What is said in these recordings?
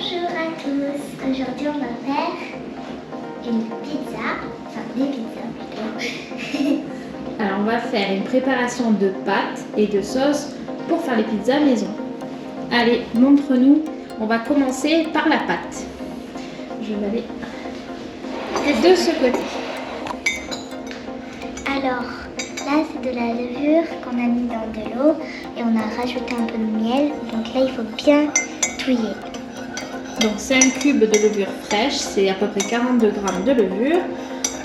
Bonjour à tous, aujourd'hui on va faire une pizza, enfin des pizzas plutôt. Alors on va faire une préparation de pâtes et de sauce pour faire les pizzas maison. Allez, montre-nous, on va commencer par la pâte. Je vais aller de ce côté. Alors là c'est de la levure qu'on a mis dans de l'eau et on a rajouté un peu de miel, donc là il faut bien touiller. Donc c'est un cube de levure fraîche, c'est à peu près 42 g de levure,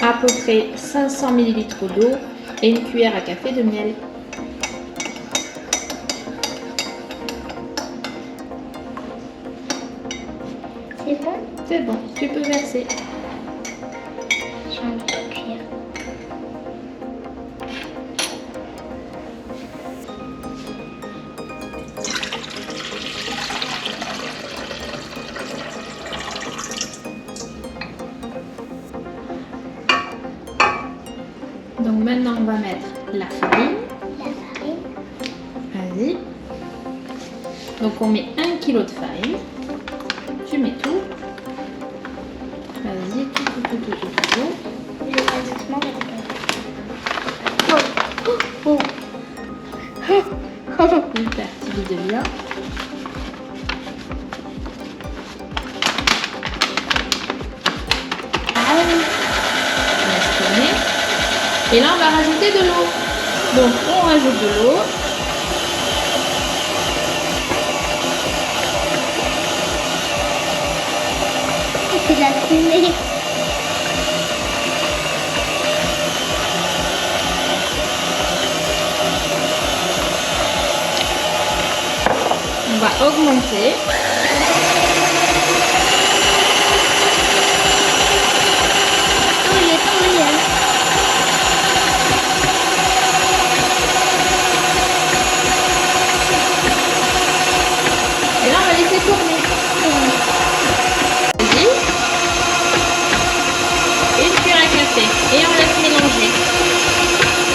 à peu près 500 ml d'eau et une cuillère à café de miel. C'est bon? C'est bon, tu peux verser. J'ai envie de cuire. Donc maintenant on va mettre la farine. La farine. Vas-y. Donc on met 1 kg de farine. Tu mets tout. Vas-y, tout. Je vais faire doucement parce que... Hyper timide bien. Laisse tourner. Et là on va rajouter de l'eau. Donc on rajoute de l'eau. C'est de la fumée. On va augmenter. Et là on va laisser tourner. Vas-y. Une cuillère à café. Et on laisse mélanger.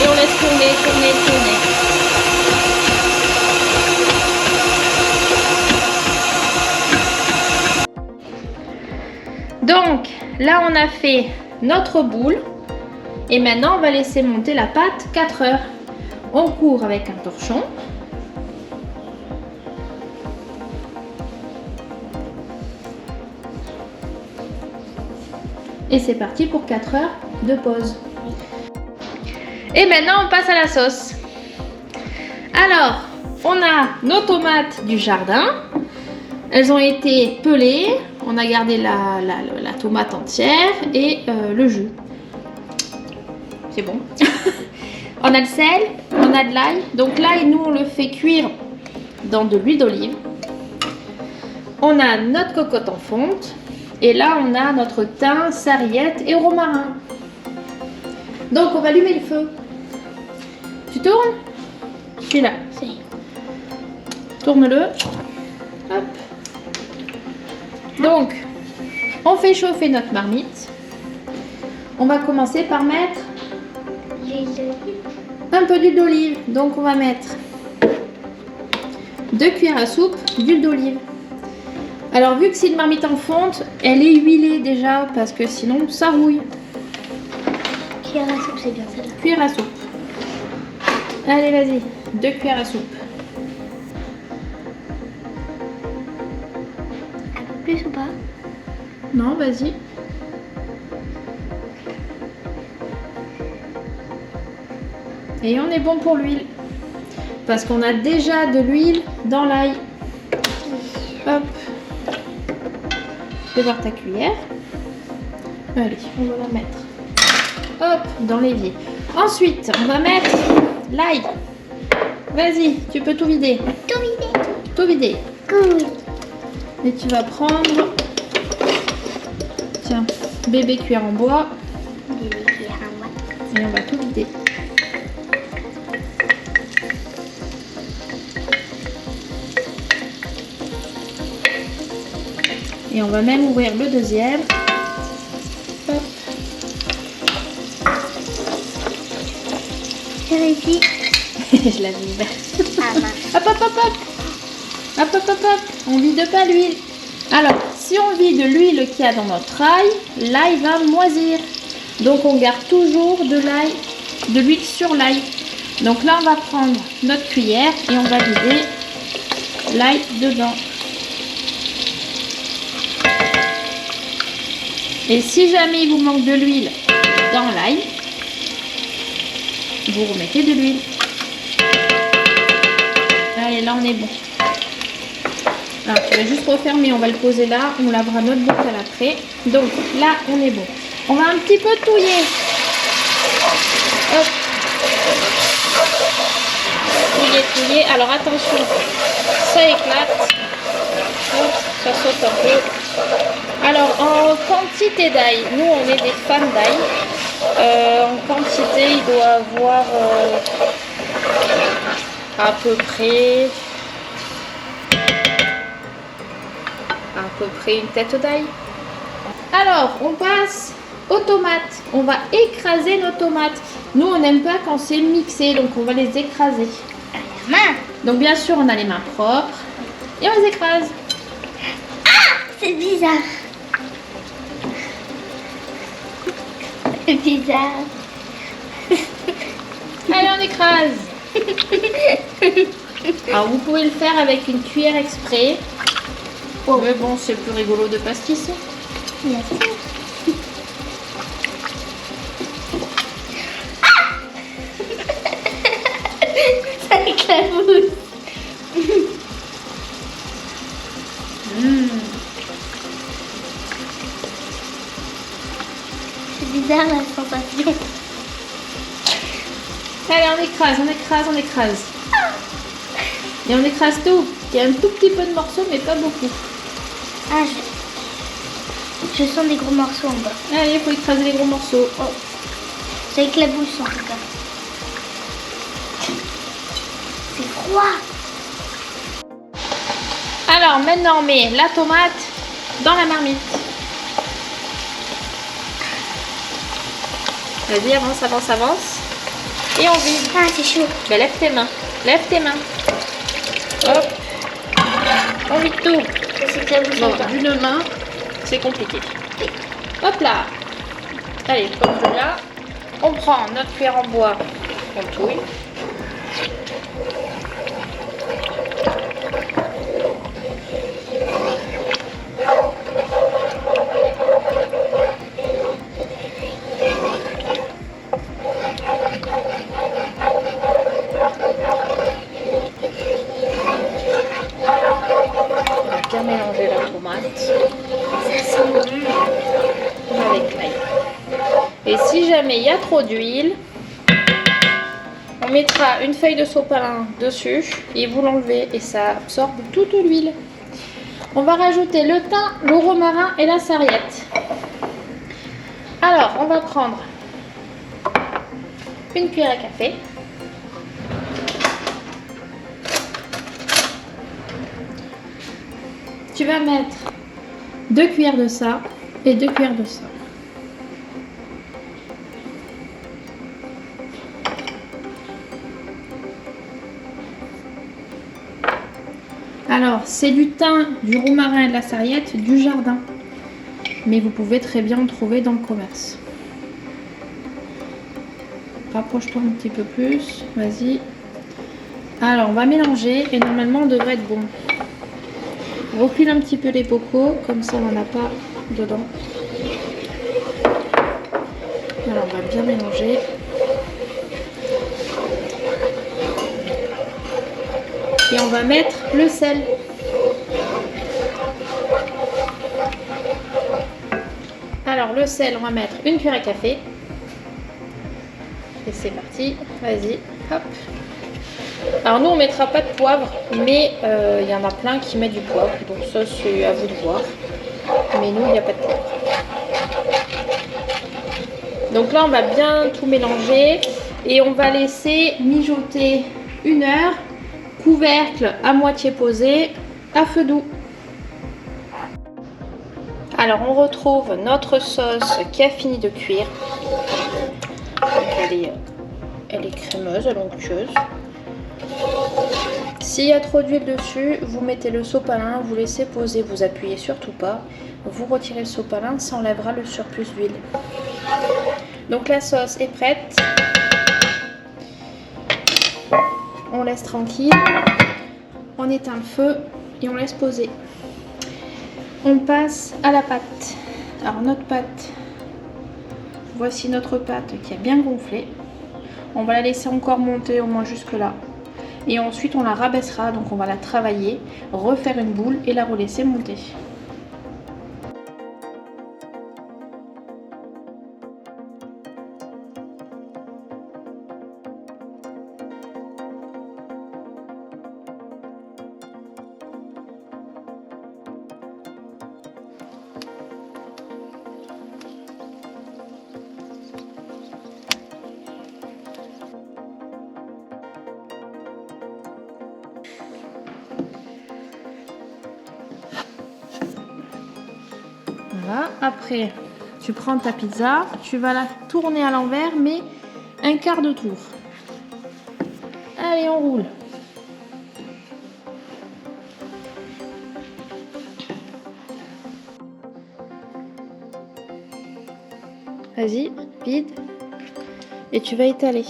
Et on laisse tourner. Donc là on a fait notre boule et maintenant on va laisser monter la pâte 4 heures. On court avec un torchon. Et c'est parti pour 4 heures de pause. Et maintenant on passe à la sauce. Alors on a nos tomates du jardin. Elles ont été pelées. On a gardé la tomate entière et le jus. C'est bon. On a le sel, on a de l'ail. Donc l'ail, nous, on le fait cuire dans de l'huile d'olive. On a notre cocotte en fonte. Et là, on a notre thym, sarriette et romarin. Donc, on va allumer le feu. Tu tournes? Celui-là. Tourne-le. Hop. Donc, on fait chauffer notre marmite. On va commencer par mettre un peu d'huile d'olive. Donc, on va mettre 2 cuillères à soupe d'huile d'olive. Alors, vu que c'est une marmite en fonte, elle est huilée déjà parce que sinon, ça rouille. Cuillère à soupe, c'est bien celle-là. Cuillère à soupe. Allez, vas-y. 2 cuillères à soupe. Plus ou pas? Non, vas-y. Et on est bon pour l'huile. Parce qu'on a déjà de l'huile dans l'ail. Hop. Fais voir ta cuillère. Allez, on va la mettre. Hop, dans l'évier. Ensuite, on va mettre l'ail. Vas-y, tu peux tout vider. Tout vider. Tout vider. Cool. Et tu vas prendre, tiens, bébé cuillère en bois. Bébé cuillère en bois. Et on va tout vider. Et on va même ouvrir le deuxième. Hop. J'ai réussi. Je l'avais ouvert. Ah mince. Hop, hop, hop, hop. Hop, hop, hop, hop. On vide pas l'huile. Alors, si on vide l'huile qu'il y a dans notre ail, l'ail va moisir. Donc on garde toujours de l'huile sur l'ail. Donc là on va prendre notre cuillère et on va vider l'ail dedans. Et si jamais il vous manque de l'huile dans l'ail, vous remettez de l'huile. Allez, là on est bon. Alors, je vais juste refermer, on va le poser là, on lavera notre bocal après. Donc là on est bon. On va un petit peu touiller. Hop. Touiller. Alors attention, ça éclate. Hop, ça saute un peu. Alors en quantité d'ail, nous on est des fans d'ail. En quantité, il doit avoir à peu près une tête d'ail. Alors on passe aux tomates. On va écraser nos tomates. Nous on n'aime pas quand c'est mixé, donc on va les écraser. Donc bien sûr on a les mains propres et on les écrase. Ah, c'est bizarre. C'est bizarre. Allez, on écrase. Alors vous pouvez le faire avec une cuillère exprès. Oh. Mais bon, c'est plus rigolo de pastisser. Bien sûr. Ça éclabousse. C'est bizarre la sensation. Allez, on écrase. Et on écrase tout. Il y a un tout petit peu de morceaux, mais pas beaucoup. Ah, je sens des gros morceaux en bas. Allez, il faut écraser les gros morceaux. Oh. Ça éclabousse en tout cas. C'est froid. Alors maintenant on met la tomate dans la marmite. Vas-y, avance. Et on vide. Ah, c'est chaud. Ben, lève tes mains. Hop. On vide tout. C'est éclaboussant. Bon, d'une main, c'est compliqué. Hop là. Allez, comme là. On prend notre cuillère en bois. On touille. Bien mélanger la tomate. Ça sent bon. Avec l'ail. Et si jamais il y a trop d'huile, on mettra une feuille de sopalin dessus et vous l'enlevez et ça absorbe toute l'huile. On va rajouter le thym, le romarin et la sarriette. Alors, on va prendre une cuillère à café. Tu vas mettre 2 cuillères de ça et 2 cuillères de ça. Alors, c'est du thym, du romarin et de la sarriette du jardin. Mais vous pouvez très bien en trouver dans le commerce. Rapproche-toi un petit peu plus. Vas-y. Alors, on va mélanger et normalement, on devrait être bon. Recule un petit peu les bocaux, comme ça, on n'en a pas dedans. Alors, on va bien mélanger. Et on va mettre le sel. Alors le sel, on va mettre une cuillère à café. Et c'est parti, vas-y, hop. Alors nous on mettra pas de poivre, mais il y en a plein qui mettent du poivre. Donc ça c'est à vous de voir. Mais nous il n'y a pas de poivre. Donc là on va bien tout mélanger. Et on va laisser mijoter 1 heure. Couvercle à moitié posé, à feu doux. Alors on retrouve notre sauce qui a fini de cuire. Donc elle est crémeuse, elle est onctueuse. S'il y a trop d'huile dessus, vous mettez le sopalin, vous laissez poser, vous appuyez surtout pas. Vous retirez le sopalin, ça enlèvera le surplus d'huile. Donc la sauce est prête. On laisse tranquille. On éteint le feu et on laisse poser. On passe à la pâte. Alors notre pâte, voici notre pâte qui a bien gonflé. On va la laisser encore monter au moins jusque là. Et ensuite on la rabaissera, donc on va la travailler, refaire une boule et la relaisser monter. Voilà. Après, tu prends ta pizza, tu vas la tourner à l'envers, mais un quart de tour. Allez, on roule. Vas-y, vide. Et tu vas étaler.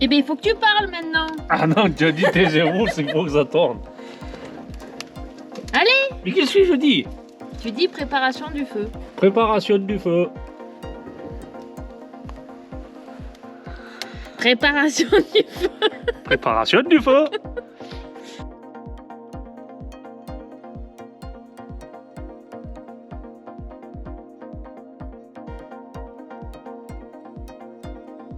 Eh bien, il faut que tu parles maintenant. Ah non, tu as dit tes zéros, c'est pour que ça tourne. Allez, Mais qu'est-ce que je dis? tu dis préparation du feu. Préparation du feu. Préparation du feu. Préparation du feu.